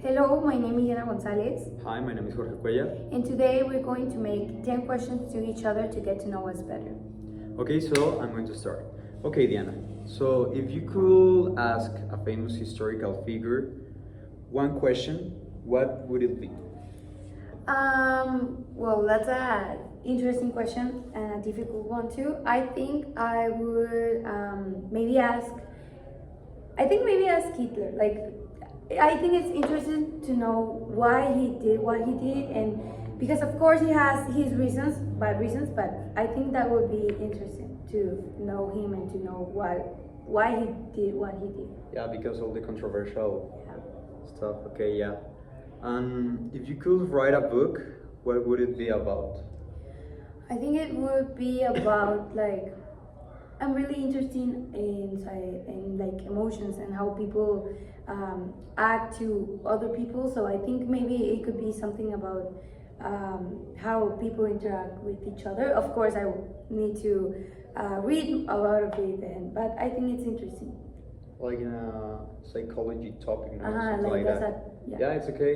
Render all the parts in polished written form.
Hello, my name is Ana Gonzalez, Hi, my name is Jorge Cuellar. and today we're going to make 10 questions to each other to get to know us better. Okay, so I'm going to start. Okay, Diana. So if you could ask a famous historical figure one question, what would it be? Well, that's a interesting question and a difficult one too. I think I would maybe ask Hitler. I think it's interesting to know why he did what he did, and because of course he has his reasons, bad reasons, but I think that would be interesting to know him and to know why he did what he did. Yeah, because all the controversial Yeah. stuff. Okay, yeah. And if you could write a book, what would it be about? I think it would be about I'm really interested in like emotions and how people act to other people. So I think maybe it could be something about how people interact with each other. Of course, I need to read a lot of it, but I think it's interesting. Like in a psychology topic, you know, something Like like that's that. yeah. Yeah, it's okay.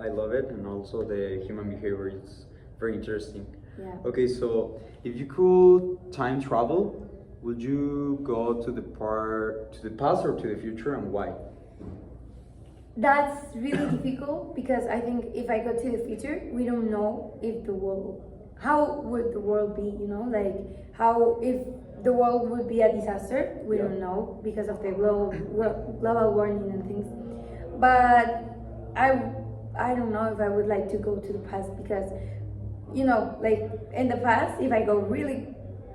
I love it, and also the human behavior is very interesting. Yeah. Okay, so if you could time travel, would you go to the past or to the future, and why? That's really difficult because I think if I go to the future, we don't know if how would the world be, like how if the world would be a disaster, we don't know because of the global warming and things. But I don't know if I would like to go to the past because, like in the past, if I go really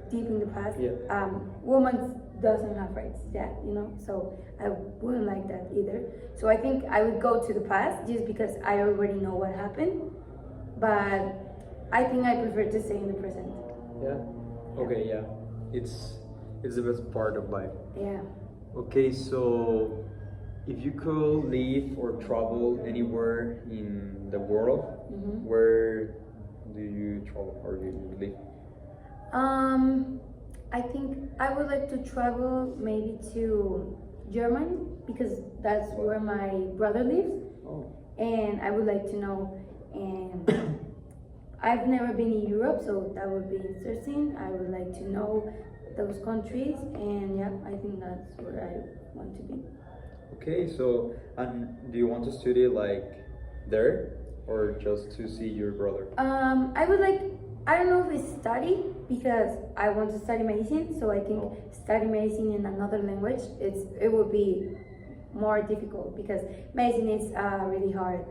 deep in the past, women doesn't have rights yet, so I wouldn't like that either. So I think I would go to the past just because I already know what happened, but I think I prefer to stay in the present. Yeah. Okay. Yeah. It's the best part of life. Yeah. Okay, so if you could live or travel anywhere in the world, where do you travel or do you live? I think I would like to travel maybe to Germany because that's where my brother lives, Oh, and I would like to know. And I've never been in Europe, so that would be interesting. I would like to know those countries, and yeah, I think that's where I want to be. okay. So, and do you want to study like there, or just to see your brother? I would like. I don't know if it's study because I want to study medicine. So I think study medicine in another language it would be more difficult because medicine is really hard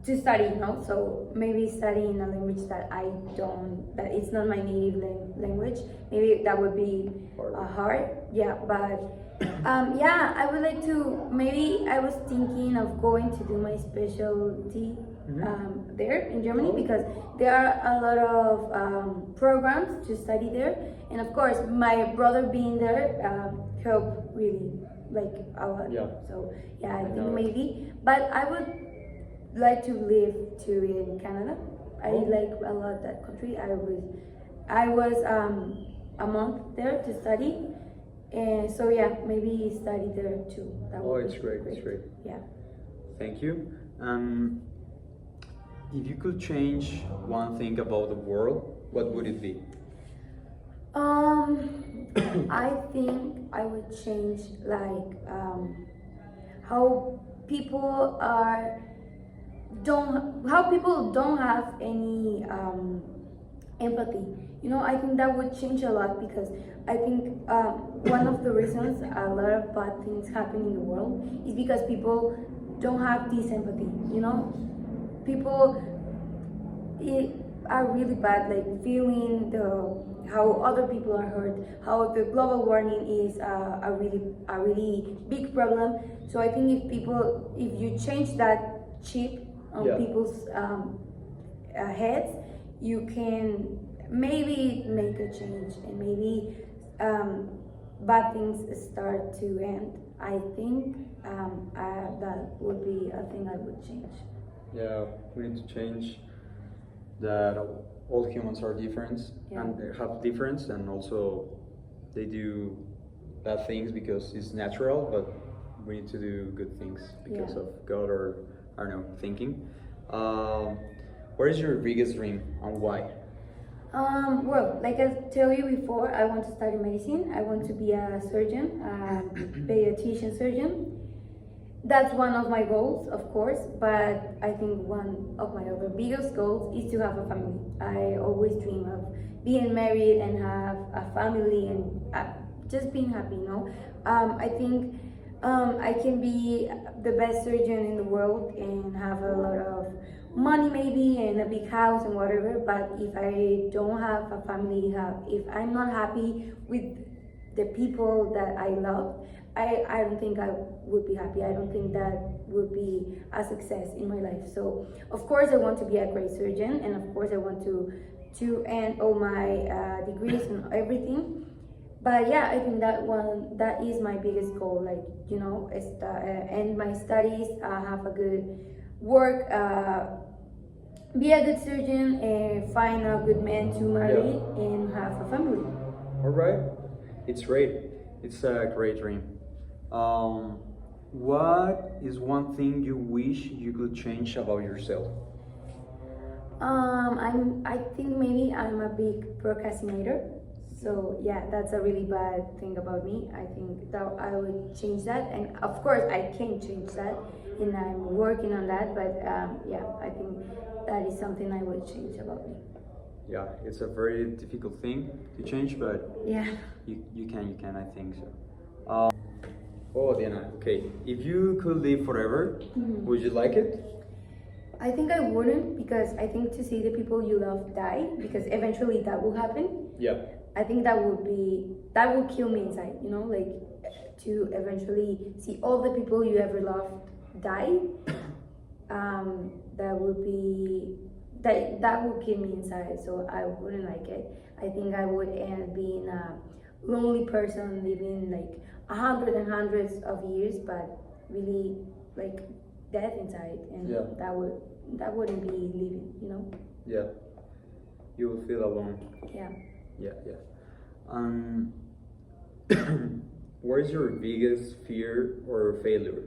to study. So maybe studying a language that it's not my native language. Maybe that would be hard. Yeah, but I would like to. Maybe I was thinking of going to do my specialty there in Germany because there are a lot of programs to study there, and of course my brother being there helped really like a lot. Yeah. So yeah, I think maybe, but I would like to live too in Canada. I like a lot that country. I was a month there to study, and so yeah, maybe study there too. It's great. It's great. Yeah. Thank you. If you could change one thing about the world, what would it be? I think I would change how people don't have any empathy. I think that would change a lot because I think one of the reasons a lot of bad things happen in the world is because people don't have this empathy. People are really bad, like feeling how other people are hurt, how the global warming is a really big problem. So I think if you change that chip on people's heads, you can maybe make a change and maybe bad things start to end. I think that would be a thing I would change. Yeah, we need to change that all humans are different and they have difference, and also they do bad things because it's natural, but we need to do good things because Yeah. of God or I don't know thinking. Um, what is your biggest dream and why? Well, like I tell you before, I want to study medicine. I want to be a surgeon, pediatrician surgeon. That's one of my goals, of course, but I think one of my other biggest goals is to have a family. I always dream of being married and have a family and just being happy, you know. I think I can be the best surgeon in the world and have a lot of money maybe and a big house and whatever, but if I don't have a family, if I'm not happy with the people that I love, I don't think I would be happy. I don't think that would be a success in my life. So of course I want to be a great surgeon, and of course I want to end all my degrees and everything. But yeah, I think that is my biggest goal. Like, you know, end my studies, have a good work, be a good surgeon, and find a good man to marry and have a family. All right, it's great. It's a great dream. What is one thing you wish you could change about yourself? I think maybe I'm a big procrastinator. So yeah, that's a really bad thing about me. I think that I would change that, and of course I can change that, and I'm working on that. But yeah, I think that is something I would change about me. Yeah, it's a very difficult thing to change, but Yeah. you can, I think so. Oh, Diana, okay. If you could live forever, would you like it? I think I wouldn't, because I think to see the people you love die, because eventually that will happen. Yeah. I think that would kill me inside, you know, like to eventually see all the people you ever loved die. That would be that would kill me inside, so I wouldn't like it. I think I would end up being a lonely person living like hundreds of years, but really like death inside, and Yeah. that wouldn't be living, you know. Yeah. You will feel alone. Yeah. Yeah, yeah. Um, what is your biggest fear or failure?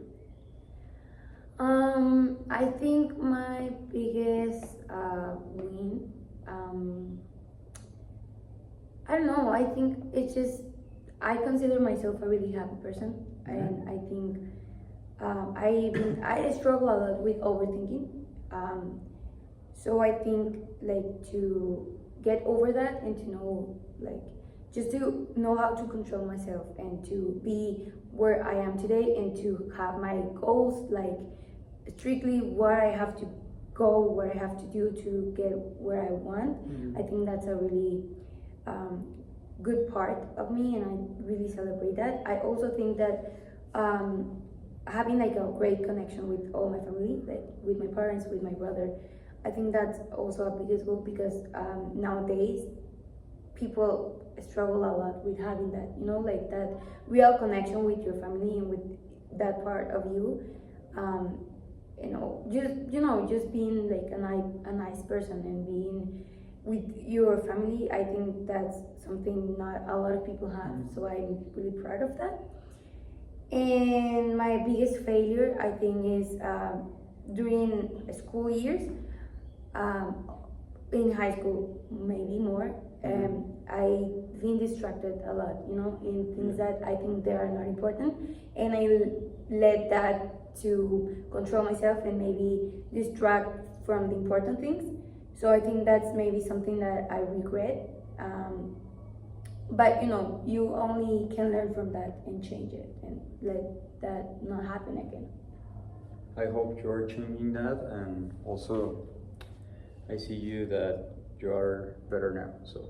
I think my biggest win, I don't know. I think it's just I consider myself a really happy person, and I think I struggle a lot with overthinking. So I think like to get over that and to know like just to know how to control myself and to be where I am today and to have my goals like strictly what I have to go, what I have to do to get where I want. I think that's a really good part of me, and I really celebrate that. I also think that having like a great connection with all my family, like with my parents, with my brother, I think that's also a biggest goal, because nowadays people struggle a lot with having that, you know, like that real connection with your family and with that part of you. Just being like a nice person and being with your family. I think that's something not a lot of people have, so I'm really proud of that. And my biggest failure, I think, is during school years, in high school, maybe more. I've been distracted a lot, you know, in things that I think they are not important, and I let that to control myself and maybe distract from the important things. So I think that's maybe something that I regret. But you know, you only can learn from that and change it and let that not happen again. I hope you are changing that, and also I see you that you are better now, so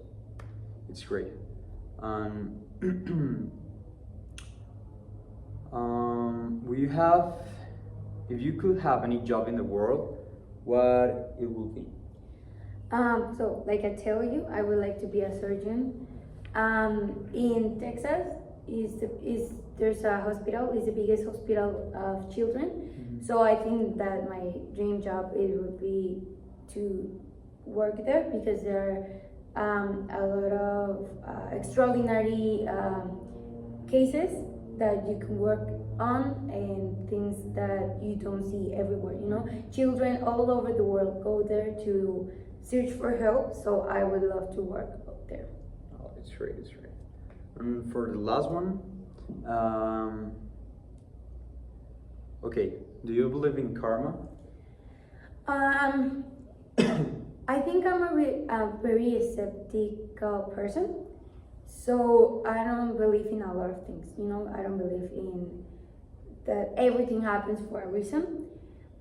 it's great. Will you have, if you could have any job in the world, what it would be? So like I tell you, I would like to be a surgeon. In Texas there's a hospital, is the biggest hospital of children. So I think that my dream job it would be to work there, because there are a lot of extraordinary cases that you can work on, and things that you don't see everywhere. You know, children all over the world go there to search for help. So I would love to work out there. Oh, it's great, it's great. And for the last one, um, okay, do you believe in karma? Um, I think I'm a very skeptical person. So I don't believe in a lot of things. You know, I don't believe in that everything happens for a reason.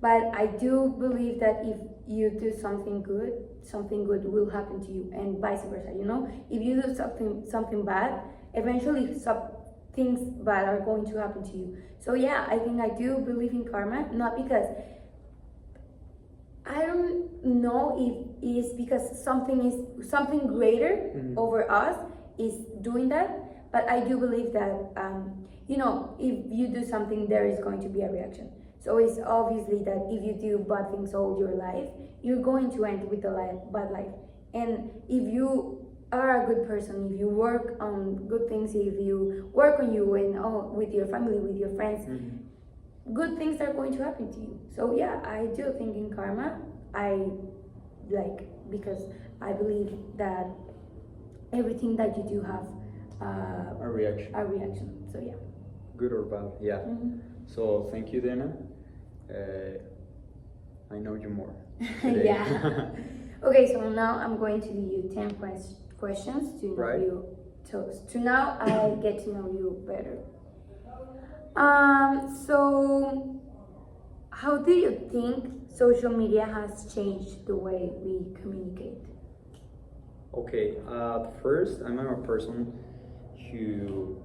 But I do believe that if you do something good will happen to you, and vice versa. You know, if you do something bad, eventually some things bad are going to happen to you. So yeah, I think I do believe in karma, not because I don't know if it's because something greater over us is doing that, but I do believe that you know, if you do something, there is going to be a reaction. So it's obviously that if you do bad things all your life, you're going to end with a bad life. And if you are a good person, if you work on good things, if you work on you and with your family, with your friends, good things are going to happen to you. So yeah, I do think in karma. I like, because I believe that everything that you do have A reaction. a reaction. So yeah. Good or bad? Yeah. So thank you, Dana. I know you more today. Yeah. Okay, so now I'm going to give you 10 questions to know Right. you. To now I get to know you better. So how do you think social media has changed the way we communicate? Okay. First, I'm a person who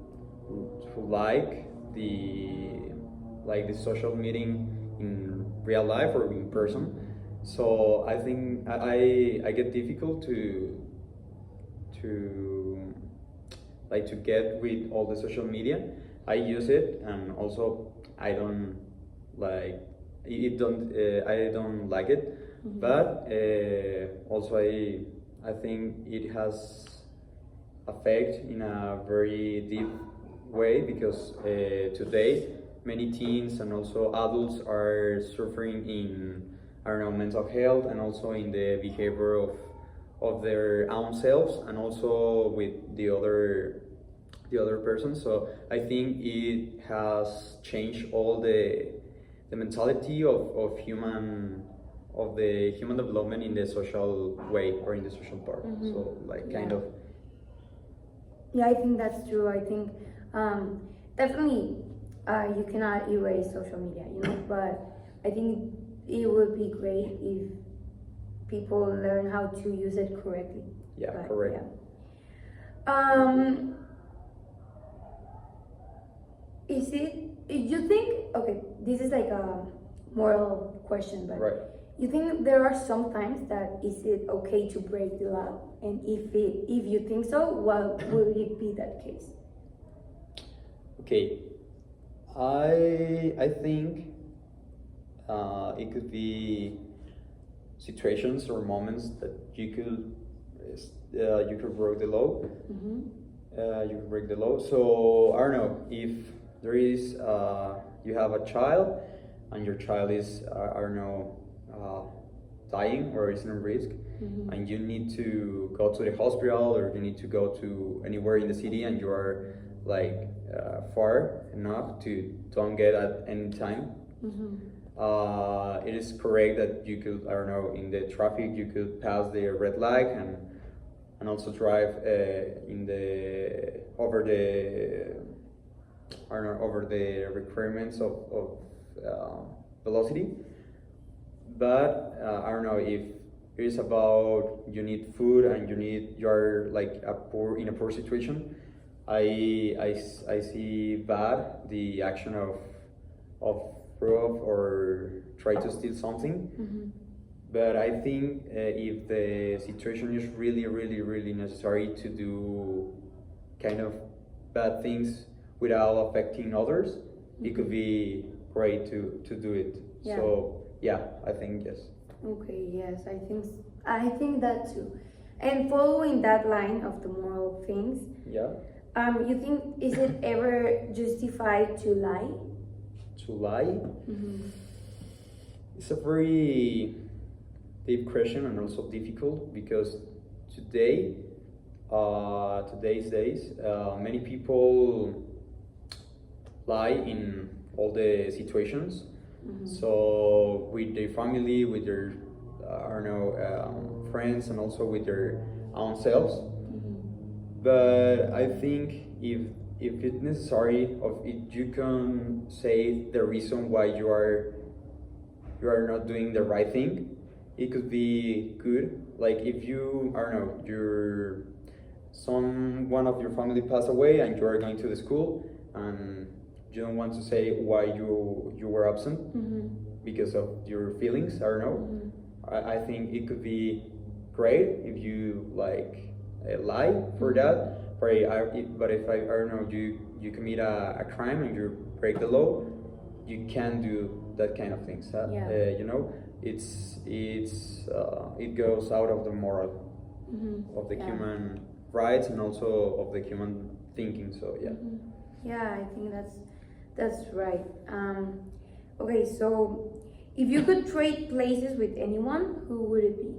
like the social meeting in real life or in person. So I think I get difficult to like to get with all the social media. I use it, and also I don't like it. I don't like it, but also I think it has effect in a very deep way, because today many teens and also adults are suffering in, I don't know, mental health, and also in the behavior of their own selves, and also with the other person. So I think it has changed all the mentality of the human development in the social way, or in the social part. So like kind of. Yeah, I think that's true. I think definitely you cannot erase social media, you know, but I think it would be great if people learn how to use it correctly. Yeah, But, correct. yeah. You think, okay, this is like a moral question, but Right. you think there are some times that is it okay to break the law? And if you think so, what would it be that case? Okay, I think it could be situations or moments that you could break the law. You could break the law. So I don't know, if there is you have a child, and your child is I don't know, dying or is in risk, and you need to go to the hospital, or you need to go to anywhere in the city, and you are like far enough to don't get at any time. It is correct that you could, I don't know, in the traffic you could pass the red light, and also drive over the requirements of velocity. But I don't know, if it is about you need food, and you're like in a poor situation, I see bad the action of rob or try to steal something. But I think if the situation is really, really, really necessary to do kind of bad things without affecting others, it could be great to do it. Yeah. So yeah, I think yes. Okay, yes, I think that too. And following that line of the moral things, Yeah. you think, is it ever justified to lie? to lie. Mm-hmm. It's a very deep question and also difficult because today, today's days, many people lie in all the situations. Mm-hmm. So with their family, with their I don't know friends, and also with their own selves. Mm-hmm. But I think if it's necessary, of if you can say the reason why you are not doing the right thing, it could be good. Like if you I don't know your one of your family passed away and you are going to the school and you don't want to say why you were absent Mm-hmm. because of your feelings. I don't know. Mm-hmm. I think it could be great if you like lie for Mm-hmm. that. But if I don't know you commit a crime and you break the law, you can do that kind of things. Yeah. You know, it goes out of the moral Mm-hmm. of the Yeah. human rights and also of the human thinking. So yeah. Mm-hmm. Yeah, I think that's right. Okay, so if you could trade places with anyone, who would it be?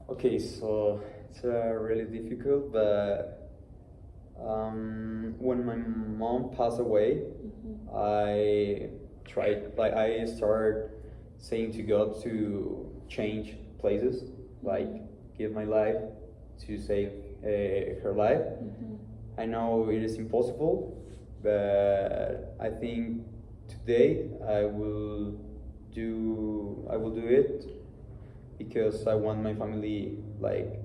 Okay, so it's really difficult, but when my mom passed away, Mm-hmm. I started saying to God to change places, like give my life to save her life. Mm-hmm. I know it is impossible, but I think today I will do it because I want my family like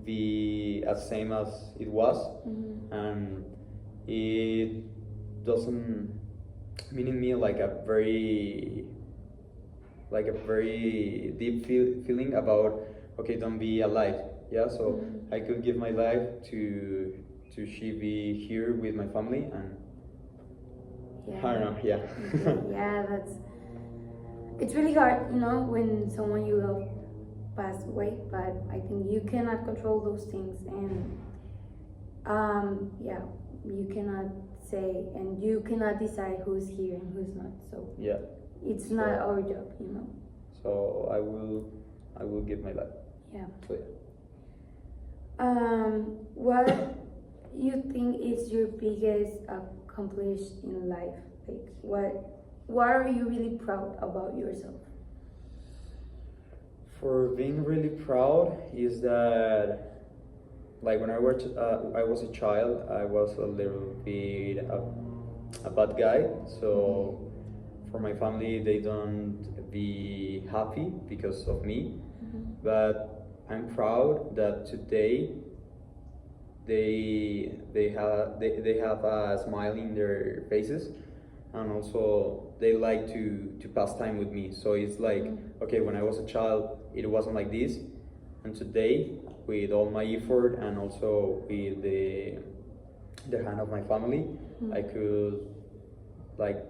be as same as it was, Mm-hmm. and it doesn't mean in me like a very deep feeling about okay, don't be alive. Yeah, so Mm-hmm. I could give my life to she be here with my family, and Yeah. I don't know. Yeah. Okay. Yeah, it's really hard, when someone you love passed away, but I think you cannot control those things, and yeah, you cannot say and you cannot decide who's here and who's not. So Yeah. it's not our job. So I will give my life. Yeah. So yeah. What you think is your biggest accomplishment in life? Like what are you really proud about yourself? For being really proud is that like when I was a child, I was a little bit a bad guy. So for my family, they don't be happy because of me. Mm-hmm. But I'm proud that today they have a smile in their faces, and also they like to pass time with me. So it's like okay, when I was a child, it wasn't like this, and today with all my effort and also with the hand of my family, I could like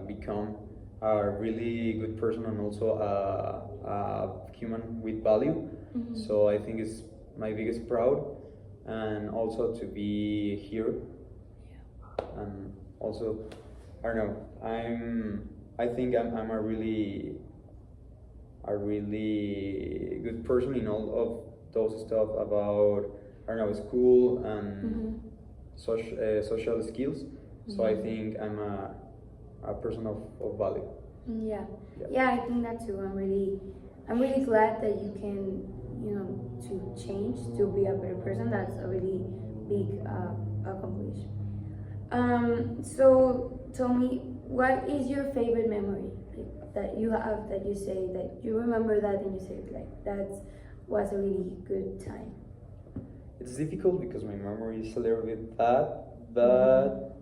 become a really good person and also a human with value. So I think it's my biggest proud, and also to be here, and also I don't know, I think I'm a really good person in all of those stuff about I don't know school and social skills. So I think I'm a person of value. Yeah. Yeah. Yeah, I think that too. I'm really glad that you can, to change to be a better person. That's a really big accomplishment. So tell me, what is your favorite memory that you have, that you say that you remember that and you say like that was a really good time? It's difficult because my memory is a little bit bad, but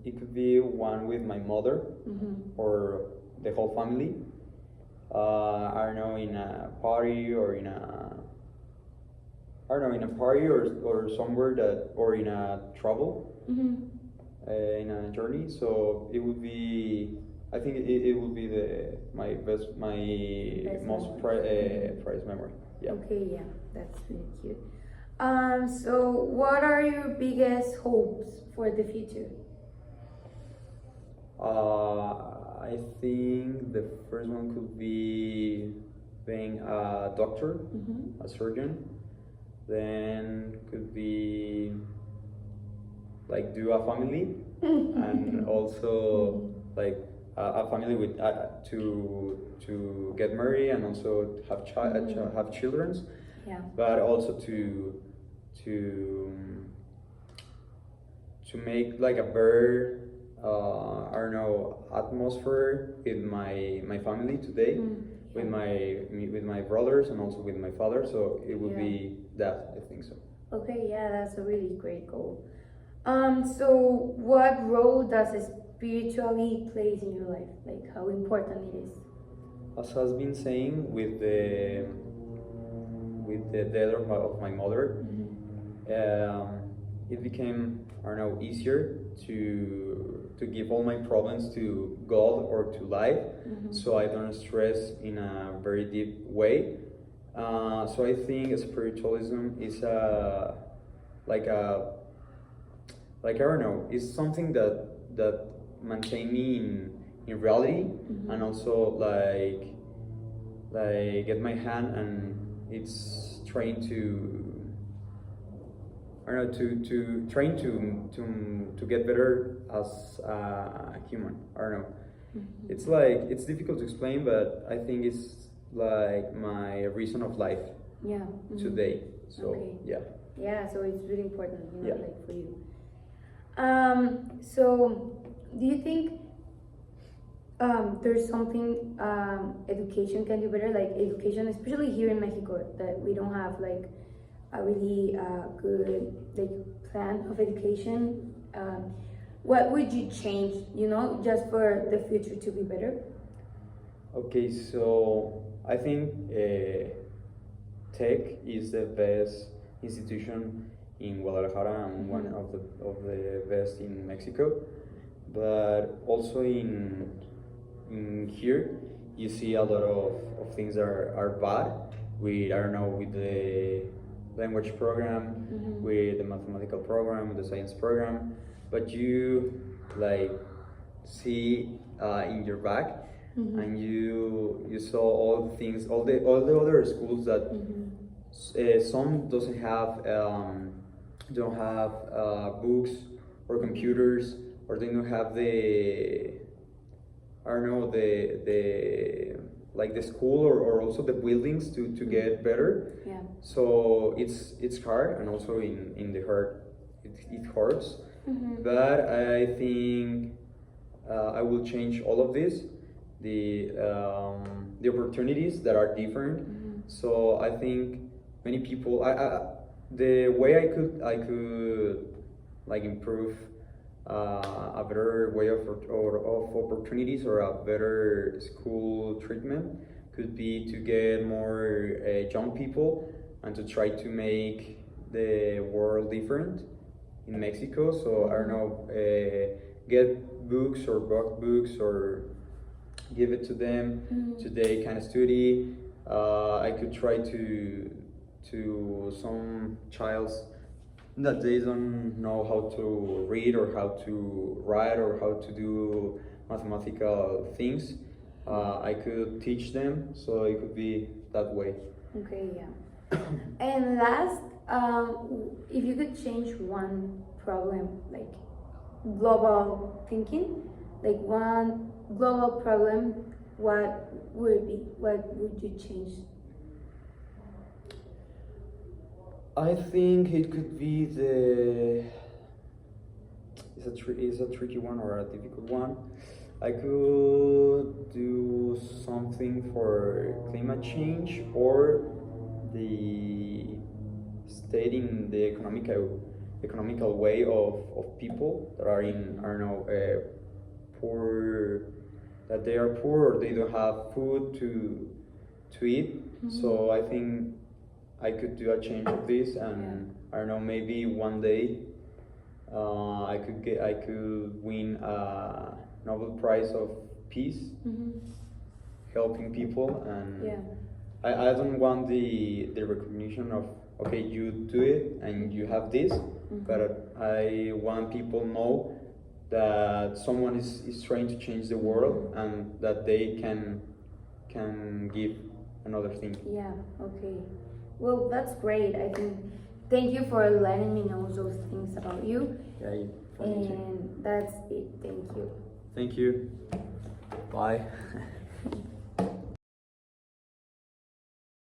it could be one with my mother or the whole family. I don't know, in a party or in a I don't know, in a party or somewhere or in a travel, in a journey. So it would be, I think it would be my most prized memory. Yeah. Okay, yeah, that's really cute. So what are your biggest hopes for the future? I think the first one could be being a doctor, Mm-hmm. a surgeon. Then could be like do a family, and also like a family with to get married and also have have children, Yeah. but also to to make like a better I don't know atmosphere with my family today, with my brothers and also with my father. So it would Yeah. be that, I think so. Okay, yeah, that's a really great goal. So what role does spirituality plays in your life? Like how important it is? As has been saying with the death of my mother, it became I don't know easier to give all my problems to God or to life, so I don't stress in a very deep way. So I think spiritualism is like a like I don't know, it's something that maintain me in reality, and also like get my hand, and it's trying to I don't know to trying to get better as a human. I don't know. It's like it's difficult to explain, but I think it's like my reason of life Yeah. today. So Okay. yeah. Yeah, so it's really important, Yeah. like for you. So do you think there's something education can do better, like education, especially here in Mexico, that we don't have like a really good like plan of education. What would you change, just for the future to be better? Okay, so I think Tech is the best institution in Guadalajara and one of the best in Mexico. But also in here, you see a lot of things are bad. With I don't know with the language program, with the mathematical program, with the science program, but you like see in your back, and you saw all the things, all the other schools that some doesn't have don't have books or computers, or they don't have the I don't know the like the school or also the buildings to get better. Yeah. So it's hard, and also in the heart it hurts. But I think I will change all of this, the opportunities that are different. So I think many people the way I could like improve a better way of opportunities or a better school treatment could be to get more young people and to try to make the world different in Mexico. So I don't know, get books or books or give it to them so they can study. I could try to some childs that they don't know how to read or how to write or how to do mathematical things. I could teach them, so it could be that way. Okay, yeah. And last, if you could change one problem, like global thinking, like one global problem, what would it be? What would you change? I think it could be it's a tricky one or a difficult one. I could do something for climate change or the stating the economical way of people that are in I don't know poor, that they are poor or they don't have food to eat. So I think I could do a change of this, and I don't know, maybe one day I could win a Nobel Prize of Peace, helping people. And I don't want the recognition of okay, you do it and you have this, but I want people know that someone is trying to change the world and that they can give another thing. Yeah, okay. Well, that's great. I think, thank you for letting me know those things about you. Yeah, for me too. And that's it. Thank you. Thank you. Bye.